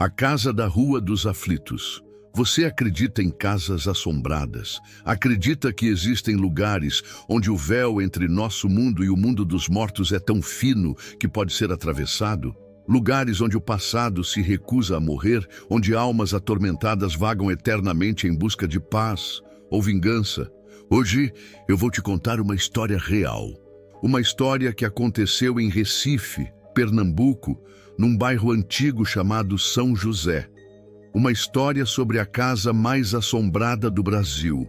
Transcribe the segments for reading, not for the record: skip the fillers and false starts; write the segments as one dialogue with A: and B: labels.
A: A Casa da Rua dos Aflitos. Você acredita em casas assombradas? Acredita que existem lugares onde o véu entre nosso mundo e o mundo dos mortos é tão fino que pode ser atravessado? Lugares onde o passado se recusa a morrer, onde almas atormentadas vagam eternamente em busca de paz ou vingança? Hoje eu vou te contar uma história real. Uma história que aconteceu em Recife, Pernambuco, num bairro antigo chamado São José. Uma história sobre a casa mais assombrada do Brasil.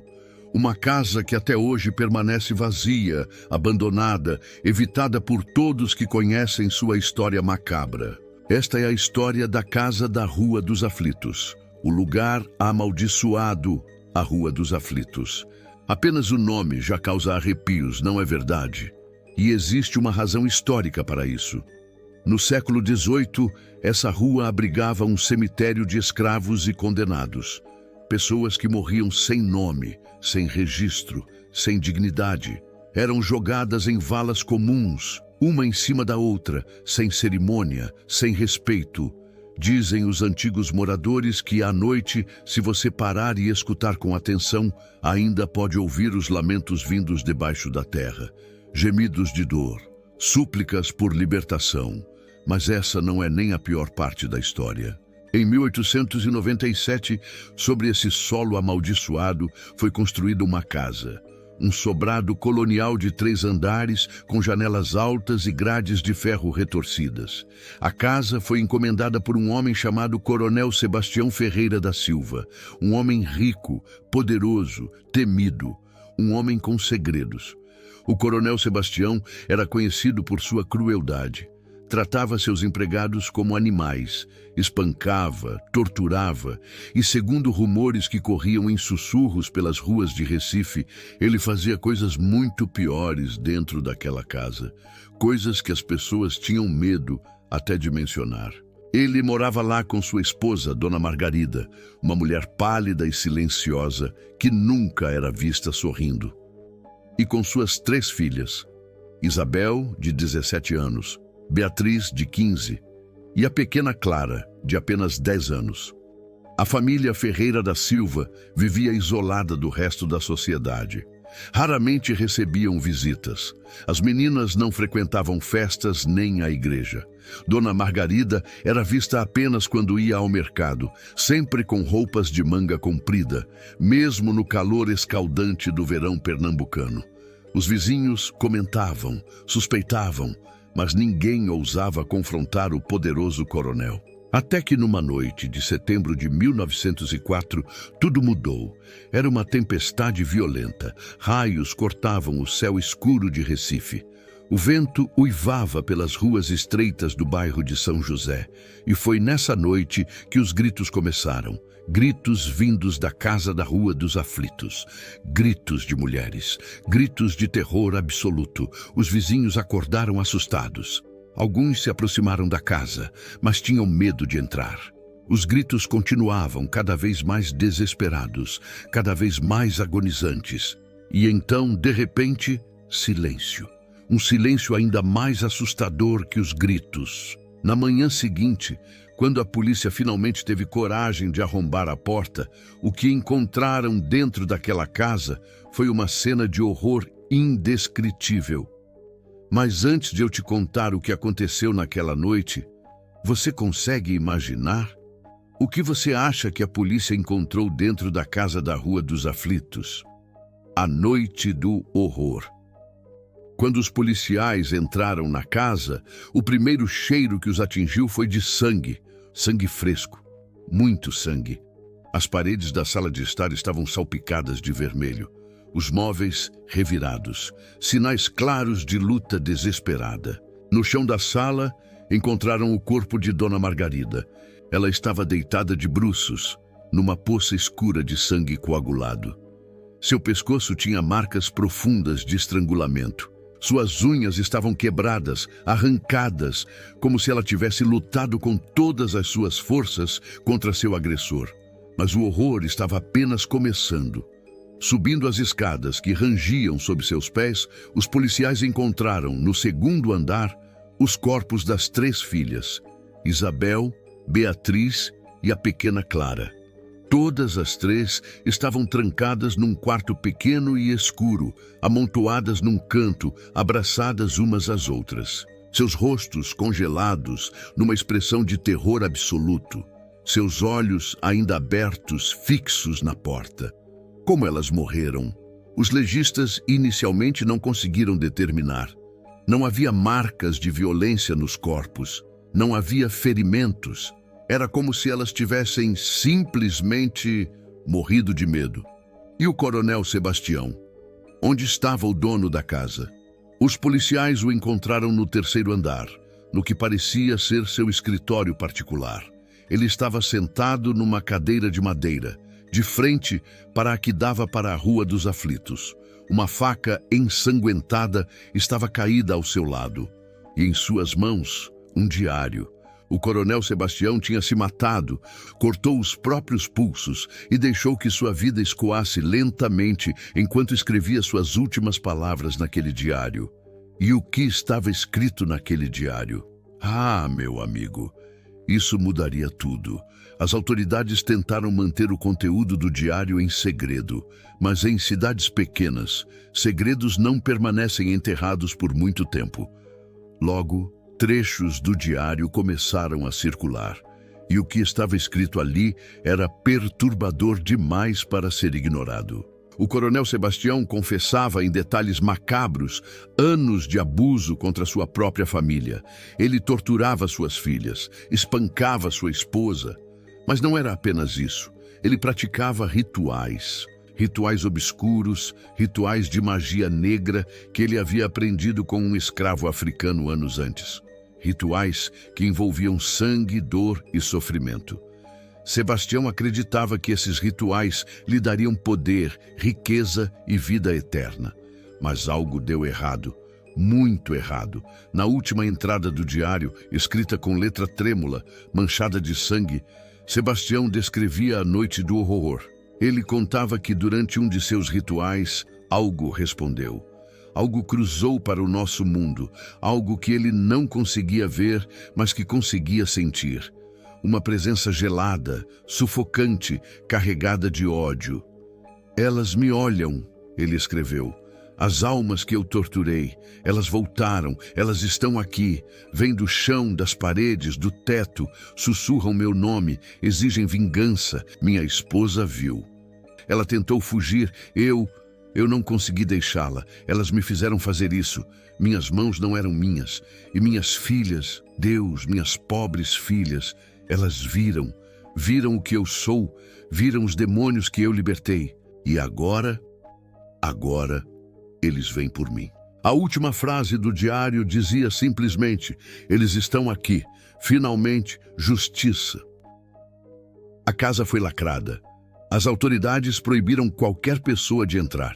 A: Uma casa que até hoje permanece vazia, abandonada, evitada por todos que conhecem sua história macabra. Esta é a história da Casa da Rua dos Aflitos. O lugar amaldiçoado, a Rua dos Aflitos. Apenas o nome já causa arrepios, não é verdade? E existe uma razão histórica para isso. No século XVIII, essa rua abrigava um cemitério de escravos e condenados. Pessoas que morriam sem nome, sem registro, sem dignidade. Eram jogadas em valas comuns, uma em cima da outra, sem cerimônia, sem respeito. Dizem os antigos moradores que à noite, se você parar e escutar com atenção, ainda pode ouvir os lamentos vindos debaixo da terra. Gemidos de dor, súplicas por libertação. Mas essa não é nem a pior parte da história. Em 1897, sobre esse solo amaldiçoado, foi construída uma casa. Um sobrado colonial de 3 andares, com janelas altas e grades de ferro retorcidas. A casa foi encomendada por um homem chamado Coronel Sebastião Ferreira da Silva. Um homem rico, poderoso, temido. Um homem com segredos. O Coronel Sebastião era conhecido por sua crueldade. Tratava seus empregados como animais, espancava, torturava e, segundo rumores que corriam em sussurros pelas ruas de Recife, ele fazia coisas muito piores dentro daquela casa, coisas que as pessoas tinham medo até de mencionar. Ele morava lá com sua esposa, Dona Margarida, uma mulher pálida e silenciosa que nunca era vista sorrindo. E com suas 3 filhas, Isabel, de 17 anos, Beatriz, de 15, e a pequena Clara, de apenas 10 anos. A família Ferreira da Silva vivia isolada do resto da sociedade. Raramente recebiam visitas. As meninas não frequentavam festas nem a igreja. Dona Margarida era vista apenas quando ia ao mercado, sempre com roupas de manga comprida, mesmo no calor escaldante do verão pernambucano. Os vizinhos comentavam, suspeitavam, mas ninguém ousava confrontar o poderoso coronel. Até que numa noite de setembro de 1904, tudo mudou. Era uma tempestade violenta. Raios cortavam o céu escuro de Recife. O vento uivava pelas ruas estreitas do bairro de São José. E foi nessa noite que os gritos começaram. Gritos vindos da Casa da Rua dos Aflitos. Gritos de mulheres. Gritos de terror absoluto. Os vizinhos acordaram assustados. Alguns se aproximaram da casa, mas tinham medo de entrar. Os gritos continuavam cada vez mais desesperados, cada vez mais agonizantes. E então, de repente, silêncio. Um silêncio ainda mais assustador que os gritos. Na manhã seguinte, quando a polícia finalmente teve coragem de arrombar a porta, o que encontraram dentro daquela casa foi uma cena de horror indescritível. Mas antes de eu te contar o que aconteceu naquela noite, você consegue imaginar? O que você acha que a polícia encontrou dentro da Casa da Rua dos Aflitos? A noite do horror. Quando os policiais entraram na casa, o primeiro cheiro que os atingiu foi de sangue. Sangue fresco. Muito sangue. As paredes da sala de estar estavam salpicadas de vermelho. Os móveis revirados. Sinais claros de luta desesperada. No chão da sala, encontraram o corpo de Dona Margarida. Ela estava deitada de bruços, numa poça escura de sangue coagulado. Seu pescoço tinha marcas profundas de estrangulamento. Suas unhas estavam quebradas, arrancadas, como se ela tivesse lutado com todas as suas forças contra seu agressor. Mas o horror estava apenas começando. Subindo as escadas que rangiam sob seus pés, os policiais encontraram, no 2º andar, os corpos das 3 filhas, Isabel, Beatriz e a pequena Clara. Todas as três estavam trancadas num quarto pequeno e escuro, amontoadas num canto, abraçadas umas às outras. Seus rostos congelados numa expressão de terror absoluto. Seus olhos ainda abertos, fixos na porta. Como elas morreram? Os legistas inicialmente não conseguiram determinar. Não havia marcas de violência nos corpos. Não havia ferimentos. Era como se elas tivessem simplesmente morrido de medo. E o coronel Sebastião? Onde estava o dono da casa? Os policiais o encontraram no terceiro andar, no que parecia ser seu escritório particular. Ele estava sentado numa cadeira de madeira, de frente para a que dava para a Rua dos Aflitos. Uma faca ensanguentada estava caída ao seu lado. E em suas mãos, um diário. O coronel Sebastião tinha se matado, cortou os próprios pulsos e deixou que sua vida escoasse lentamente enquanto escrevia suas últimas palavras naquele diário. E o que estava escrito naquele diário? Ah, meu amigo, isso mudaria tudo. As autoridades tentaram manter o conteúdo do diário em segredo, mas em cidades pequenas, segredos não permanecem enterrados por muito tempo. Logo, trechos do diário começaram a circular, e o que estava escrito ali era perturbador demais para ser ignorado. O coronel Sebastião confessava em detalhes macabros anos de abuso contra sua própria família. Ele torturava suas filhas, espancava sua esposa. Mas não era apenas isso. Ele praticava rituais. Rituais obscuros, rituais de magia negra que ele havia aprendido com um escravo africano anos antes. Rituais que envolviam sangue, dor e sofrimento. Sebastião acreditava que esses rituais lhe dariam poder, riqueza e vida eterna. Mas algo deu errado, muito errado. Na última entrada do diário, escrita com letra trêmula, manchada de sangue, Sebastião descrevia a noite do horror. Ele contava que durante um de seus rituais, algo respondeu. Algo cruzou para o nosso mundo, algo que ele não conseguia ver, mas que conseguia sentir. Uma presença gelada, sufocante, carregada de ódio. Elas me olham, ele escreveu. As almas que eu torturei, elas voltaram, elas estão aqui. Vêm do chão, das paredes, do teto, sussurram meu nome, exigem vingança. Minha esposa viu. Ela tentou fugir, eu não consegui deixá-la. Elas me fizeram fazer isso. Minhas mãos não eram minhas. E minhas filhas, Deus, minhas pobres filhas, elas viram o que eu sou, viram os demônios que eu libertei. E agora, eles vêm por mim. A última frase do diário dizia simplesmente: eles estão aqui. Finalmente, justiça. A casa foi lacrada. As autoridades proibiram qualquer pessoa de entrar.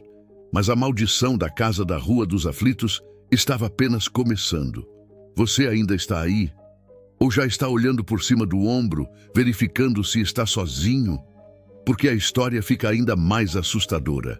A: Mas a maldição da casa da Rua dos Aflitos estava apenas começando. Você ainda está aí? Ou já está olhando por cima do ombro, verificando se está sozinho? Porque a história fica ainda mais assustadora.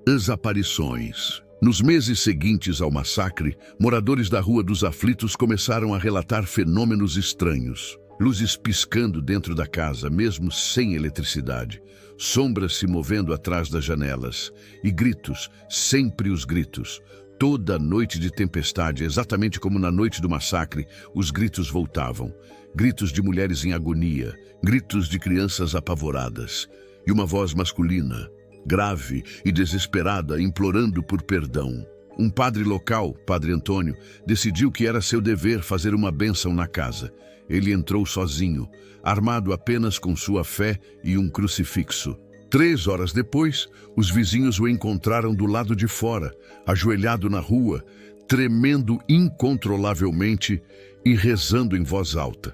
A: As aparições. Nos meses seguintes ao massacre, moradores da Rua dos Aflitos começaram a relatar fenômenos estranhos. Luzes piscando dentro da casa, mesmo sem eletricidade. Sombras se movendo atrás das janelas. E gritos, sempre os gritos. Toda noite de tempestade, exatamente como na noite do massacre, os gritos voltavam. Gritos de mulheres em agonia, gritos de crianças apavoradas. E uma voz masculina, grave e desesperada, implorando por perdão. Um padre local, Padre Antônio, decidiu que era seu dever fazer uma bênção na casa. Ele entrou sozinho, armado apenas com sua fé e um crucifixo. 3 horas depois, os vizinhos o encontraram do lado de fora, ajoelhado na rua, tremendo incontrolavelmente e rezando em voz alta.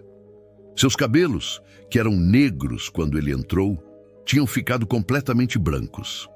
A: Seus cabelos, que eram negros quando ele entrou, tinham ficado completamente brancos.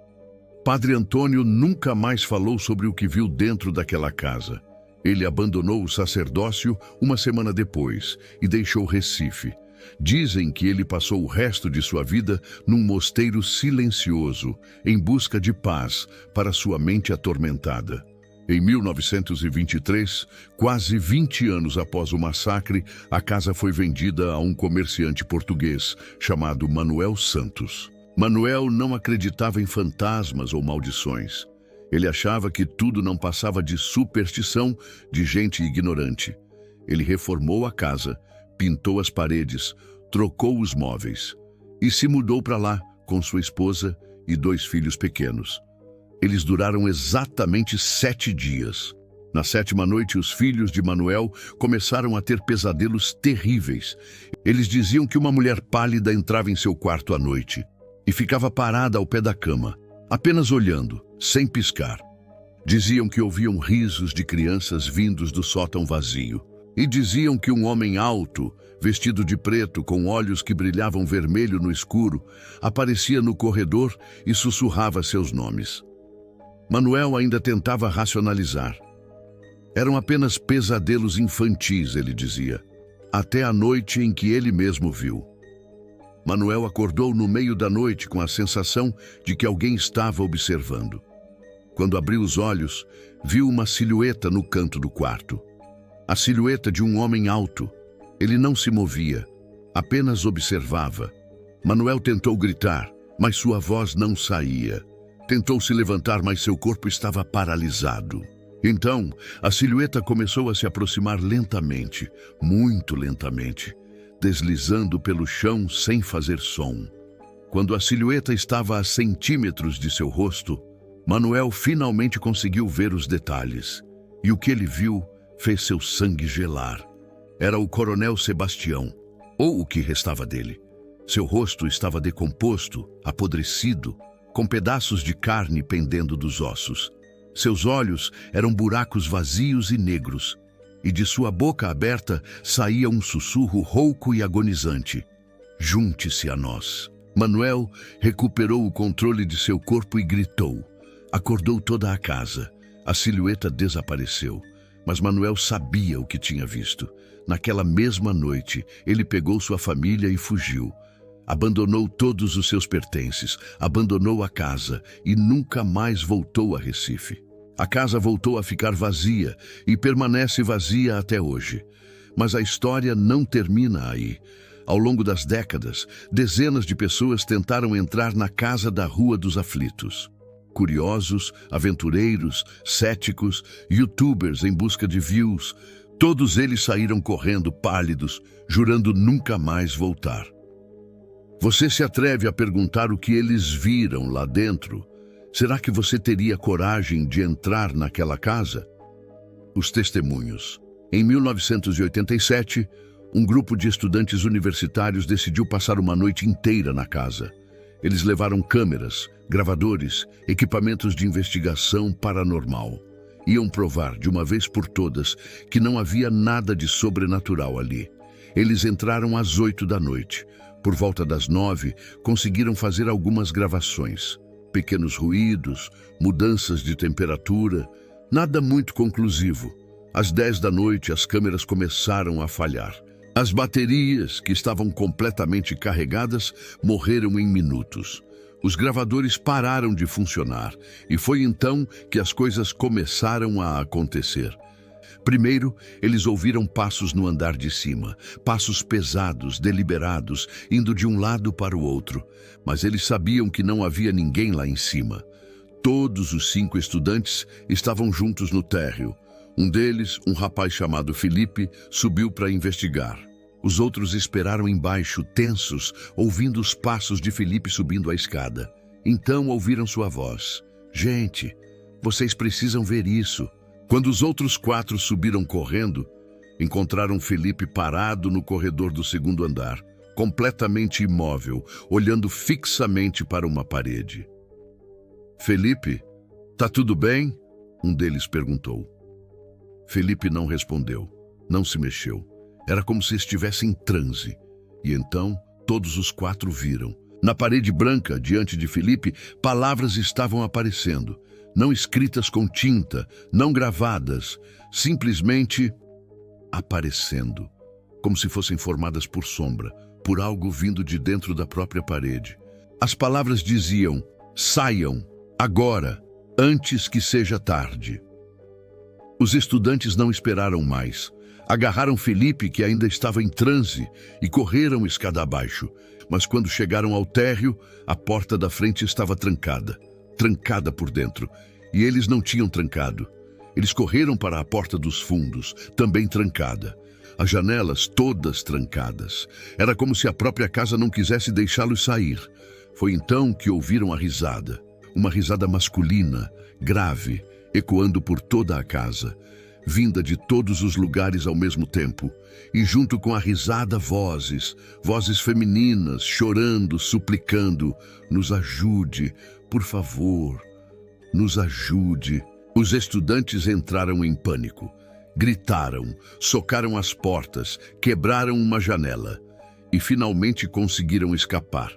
A: Padre Antônio nunca mais falou sobre o que viu dentro daquela casa. Ele abandonou o sacerdócio uma semana depois e deixou Recife. Dizem que ele passou o resto de sua vida num mosteiro silencioso, em busca de paz para sua mente atormentada. Em 1923, quase 20 anos após o massacre, a casa foi vendida a um comerciante português chamado Manuel Santos. Manuel não acreditava em fantasmas ou maldições. Ele achava que tudo não passava de superstição de gente ignorante. Ele reformou a casa, pintou as paredes, trocou os móveis e se mudou para lá com sua esposa e 2 filhos pequenos. Eles duraram exatamente 7 dias. Na 7ª noite, os filhos de Manuel começaram a ter pesadelos terríveis. Eles diziam que uma mulher pálida entrava em seu quarto à noite e ficava parada ao pé da cama, apenas olhando, sem piscar. Diziam que ouviam risos de crianças vindos do sótão vazio. E diziam que um homem alto, vestido de preto, com olhos que brilhavam vermelho no escuro, aparecia no corredor e sussurrava seus nomes. Manuel ainda tentava racionalizar. Eram apenas pesadelos infantis, ele dizia, até a noite em que ele mesmo viu. Manuel acordou no meio da noite com a sensação de que alguém estava observando. Quando abriu os olhos, viu uma silhueta no canto do quarto. A silhueta de um homem alto. Ele não se movia, apenas observava. Manuel tentou gritar, mas sua voz não saía. Tentou se levantar, mas seu corpo estava paralisado. Então, a silhueta começou a se aproximar lentamente, muito lentamente, deslizando pelo chão sem fazer som. Quando a silhueta estava a centímetros de seu rosto, Manuel finalmente conseguiu ver os detalhes. E o que ele viu fez seu sangue gelar. Era o Coronel Sebastião, ou o que restava dele. Seu rosto estava decomposto, apodrecido, com pedaços de carne pendendo dos ossos. Seus olhos eram buracos vazios e negros, e de sua boca aberta saía um sussurro rouco e agonizante. Junte-se a nós. Manuel recuperou o controle de seu corpo e gritou. Acordou toda a casa. A silhueta desapareceu, mas Manuel sabia o que tinha visto. Naquela mesma noite, ele pegou sua família e fugiu. Abandonou todos os seus pertences, abandonou a casa e nunca mais voltou a Recife. A casa voltou a ficar vazia e permanece vazia até hoje. Mas a história não termina aí. Ao longo das décadas, dezenas de pessoas tentaram entrar na casa da Rua dos Aflitos. Curiosos, aventureiros, céticos, youtubers em busca de views, todos eles saíram correndo pálidos, jurando nunca mais voltar. Você se atreve a perguntar o que eles viram lá dentro? Será que você teria coragem de entrar naquela casa? Os testemunhos. Em 1987, um grupo de estudantes universitários decidiu passar uma noite inteira na casa. Eles levaram câmeras, gravadores, equipamentos de investigação paranormal. Iam provar, de uma vez por todas, que não havia nada de sobrenatural ali. Eles entraram às 8 da noite. Por volta das 9, conseguiram fazer algumas gravações. Pequenos ruídos, mudanças de temperatura, nada muito conclusivo. Às 10 da noite, as câmeras começaram a falhar. As baterias, que estavam completamente carregadas, morreram em minutos. Os gravadores pararam de funcionar e foi então que as coisas começaram a acontecer. Primeiro, eles ouviram passos no andar de cima, passos pesados, deliberados, indo de um lado para o outro, mas eles sabiam que não havia ninguém lá em cima. Todos os 5 estudantes estavam juntos no térreo. Um deles, um rapaz chamado Felipe, subiu para investigar. Os outros esperaram embaixo, tensos, ouvindo os passos de Felipe subindo a escada. Então ouviram sua voz. Gente, vocês precisam ver isso. Quando os outros 4 subiram correndo, encontraram Felipe parado no corredor do 2º andar, completamente imóvel, olhando fixamente para uma parede. Felipe, tá tudo bem? Um deles perguntou. Felipe não respondeu, não se mexeu. Era como se estivesse em transe. E então, todos os 4 viram. Na parede branca, diante de Felipe, palavras estavam aparecendo. Não escritas com tinta, não gravadas, simplesmente aparecendo. Como se fossem formadas por sombra, por algo vindo de dentro da própria parede. As palavras diziam, saiam, agora, antes que seja tarde. Os estudantes não esperaram mais. Agarraram Felipe, que ainda estava em transe, e correram escada abaixo. Mas quando chegaram ao térreo, a porta da frente estava trancada. Trancada por dentro. E eles não tinham trancado. Eles correram para a porta dos fundos, também trancada. As janelas todas trancadas. Era como se a própria casa não quisesse deixá-los sair. Foi então que ouviram a risada. Uma risada masculina, grave, ecoando por toda a casa, vinda de todos os lugares ao mesmo tempo. E junto com a risada, vozes femininas, chorando, suplicando: nos ajude, por favor, nos ajude. Os estudantes entraram em pânico. Gritaram, socaram as portas, quebraram uma janela e finalmente conseguiram escapar.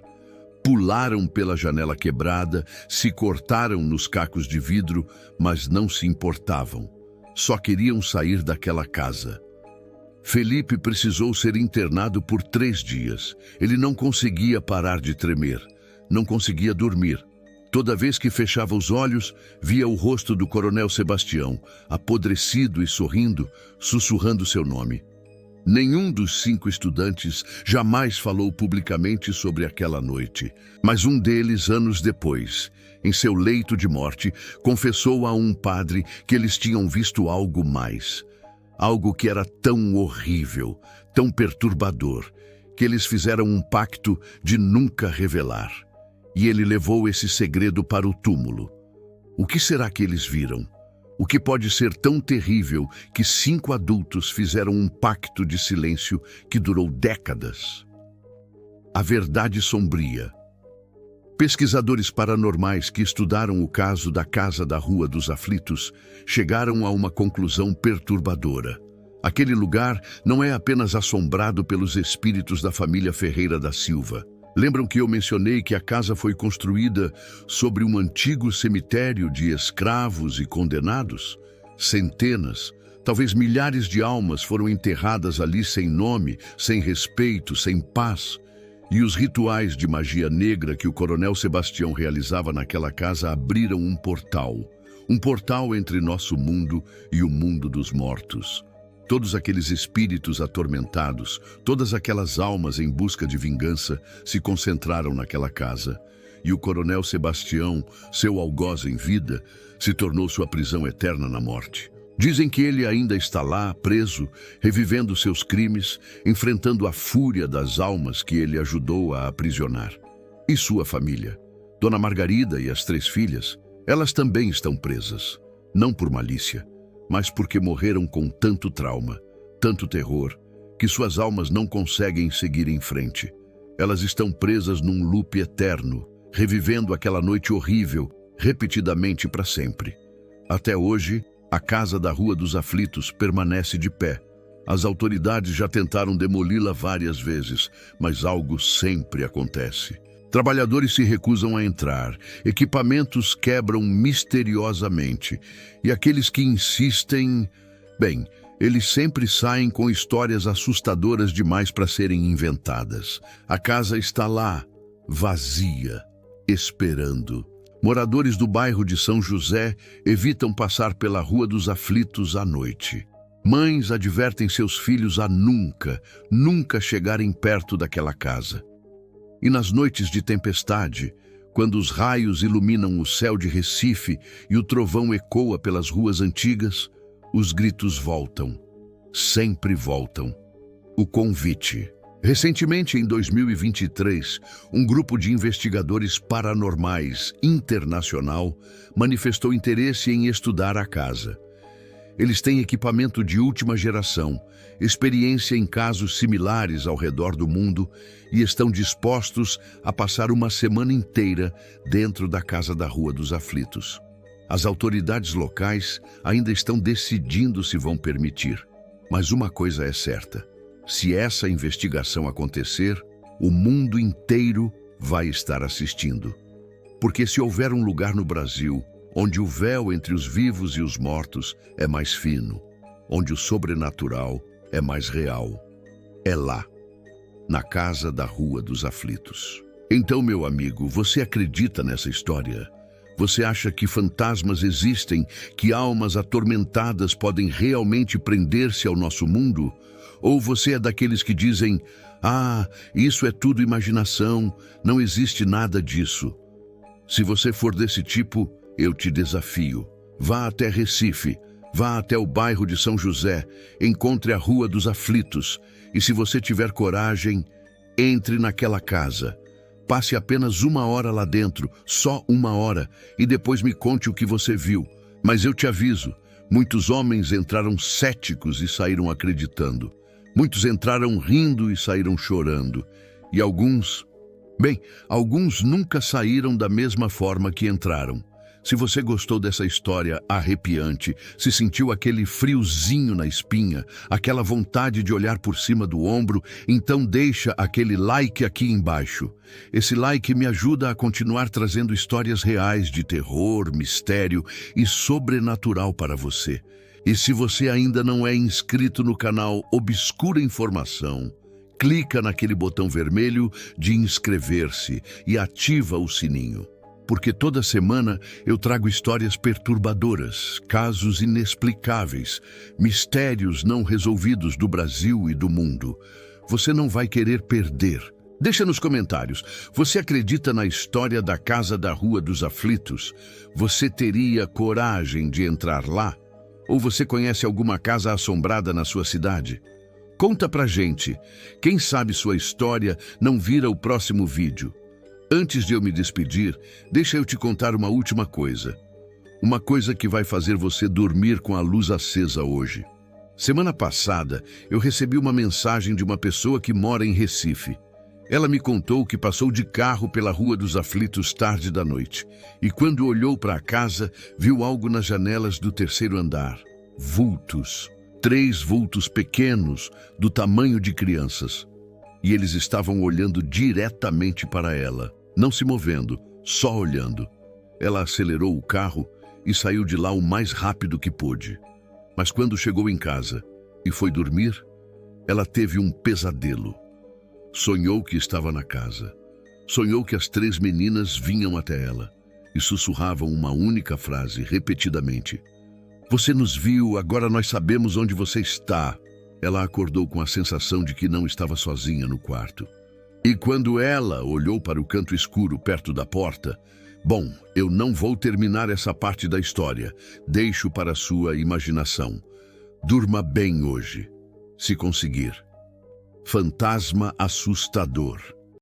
A: Pularam pela janela quebrada, se cortaram nos cacos de vidro, mas não se importavam. Só queriam sair daquela casa. Felipe precisou ser internado por 3 dias. Ele não conseguia parar de tremer, não conseguia dormir. Toda vez que fechava os olhos, via o rosto do coronel Sebastião, apodrecido e sorrindo, sussurrando seu nome. Nenhum dos 5 estudantes jamais falou publicamente sobre aquela noite, mas um deles, anos depois, em seu leito de morte, confessou a um padre que eles tinham visto algo mais. Algo que era tão horrível, tão perturbador, que eles fizeram um pacto de nunca revelar. E ele levou esse segredo para o túmulo. O que será que eles viram? O que pode ser tão terrível que 5 adultos fizeram um pacto de silêncio que durou décadas? A verdade sombria. Pesquisadores paranormais que estudaram o caso da Casa da Rua dos Aflitos chegaram a uma conclusão perturbadora. Aquele lugar não é apenas assombrado pelos espíritos da família Ferreira da Silva. Lembram que eu mencionei que a casa foi construída sobre um antigo cemitério de escravos e condenados? Centenas, talvez milhares de almas foram enterradas ali sem nome, sem respeito, sem paz. E os rituais de magia negra que o coronel Sebastião realizava naquela casa abriram um portal entre nosso mundo e o mundo dos mortos. Todos aqueles espíritos atormentados, todas aquelas almas em busca de vingança se concentraram naquela casa. E o coronel Sebastião, seu algoz em vida, se tornou sua prisão eterna na morte. Dizem que ele ainda está lá, preso, revivendo seus crimes, enfrentando a fúria das almas que ele ajudou a aprisionar. E sua família, Dona Margarida e as 3 filhas, elas também estão presas, não por malícia, mas porque morreram com tanto trauma, tanto terror, que suas almas não conseguem seguir em frente. Elas estão presas num loop eterno, revivendo aquela noite horrível, repetidamente para sempre. Até hoje, a Casa da Rua dos Aflitos permanece de pé. As autoridades já tentaram demoli-la várias vezes, mas algo sempre acontece. Trabalhadores se recusam a entrar, equipamentos quebram misteriosamente, e aqueles que insistem, bem, eles sempre saem com histórias assustadoras demais para serem inventadas. A casa está lá, vazia, esperando. Moradores do bairro de São José evitam passar pela Rua dos Aflitos à noite. Mães advertem seus filhos a nunca chegarem perto daquela casa. E nas noites de tempestade, quando os raios iluminam o céu de Recife e o trovão ecoa pelas ruas antigas, os gritos voltam, sempre voltam. O convite. Recentemente, em 2023, um grupo de investigadores paranormais internacional manifestou interesse em estudar a casa. Eles têm equipamento de última geração, experiência em casos similares ao redor do mundo e estão dispostos a passar uma semana inteira dentro da Casa da Rua dos Aflitos. As autoridades locais ainda estão decidindo se vão permitir. Mas uma coisa é certa: se essa investigação acontecer, o mundo inteiro vai estar assistindo. Porque se houver um lugar no Brasil onde o véu entre os vivos e os mortos é mais fino, onde o sobrenatural é mais real, é lá, na Casa da Rua dos Aflitos. Então, meu amigo, você acredita nessa história? Você acha que fantasmas existem, que almas atormentadas podem realmente prender-se ao nosso mundo? Ou você é daqueles que dizem, ah, isso é tudo imaginação, não existe nada disso? Se você for desse tipo, eu te desafio. Vá até Recife, vá até o bairro de São José, encontre a Rua dos Aflitos, e se você tiver coragem, entre naquela casa. Passe apenas 1 hora lá dentro, só 1 hora, e depois me conte o que você viu. Mas eu te aviso, muitos homens entraram céticos e saíram acreditando. Muitos entraram rindo e saíram chorando. E alguns nunca saíram da mesma forma que entraram. Se você gostou dessa história arrepiante, se sentiu aquele friozinho na espinha, aquela vontade de olhar por cima do ombro, então deixa aquele like aqui embaixo. Esse like me ajuda a continuar trazendo histórias reais de terror, mistério e sobrenatural para você. E se você ainda não é inscrito no canal Obscura Informação, clica naquele botão vermelho de inscrever-se e ativa o sininho. Porque toda semana eu trago histórias perturbadoras, casos inexplicáveis, mistérios não resolvidos do Brasil e do mundo. Você não vai querer perder. Deixa nos comentários, você acredita na história da Casa da Rua dos Aflitos? Você teria coragem de entrar lá? Ou você conhece alguma casa assombrada na sua cidade? Conta pra gente. Quem sabe sua história não vira o próximo vídeo. Antes de eu me despedir, deixa eu te contar uma última coisa. Uma coisa que vai fazer você dormir com a luz acesa hoje. Semana passada, eu recebi uma mensagem de uma pessoa que mora em Recife. Ela me contou que passou de carro pela Rua dos Aflitos tarde da noite. E quando olhou para a casa, viu algo nas janelas do 3º andar. Vultos. 3 vultos pequenos, do tamanho de crianças. E eles estavam olhando diretamente para ela. Não se movendo, só olhando. Ela acelerou o carro e saiu de lá o mais rápido que pôde. Mas quando chegou em casa e foi dormir, ela teve um pesadelo. Sonhou que estava na casa. Sonhou que as 3 meninas vinham até ela e sussurravam uma única frase, repetidamente. Você nos viu, agora nós sabemos onde você está. Ela acordou com a sensação de que não estava sozinha no quarto. E quando ela olhou para o canto escuro perto da porta, bom, eu não vou terminar essa parte da história, deixo para a sua imaginação. Durma bem hoje, se conseguir. Fantasma assustador.